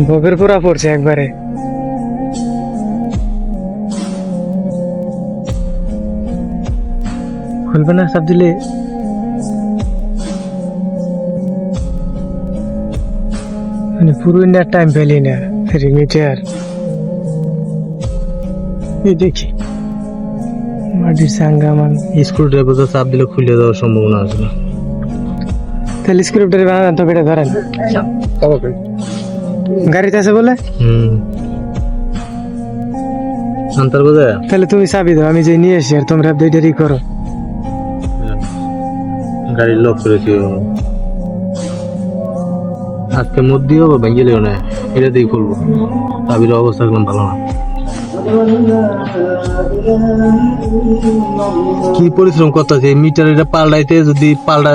ভোগের পুরা পড়ছে একবারে। খুলবে না চাপ দিলে। মানে পুরো নেট টাইম পেলি না রিমিটার। এই দেখি মাটির সাঙ্গামান। স্ক্রু ড্রাইভার চাপ দিলে খুলে দেওয়ার সম্ভাবনা আছে না। তাহলে স্ক্রিপ্টের বানান তো বেটা ধরেন গাড়িতে আছে বলে। আন্তার বোঝা তাহলে তুমি চাবি দাও, আমি যে নিয়ে এসি আর তোমরা দুইটারই করো। গাড়ি লক করেছি আজকে মধ্যেই হবে ভেঙে না, এটাতেই খুলবো। চাবির অবস্থা একদম ভালো না। কি পরিশ্রম করতেছে মিটার এটা পাল্টাইতে, যদি পাল্টা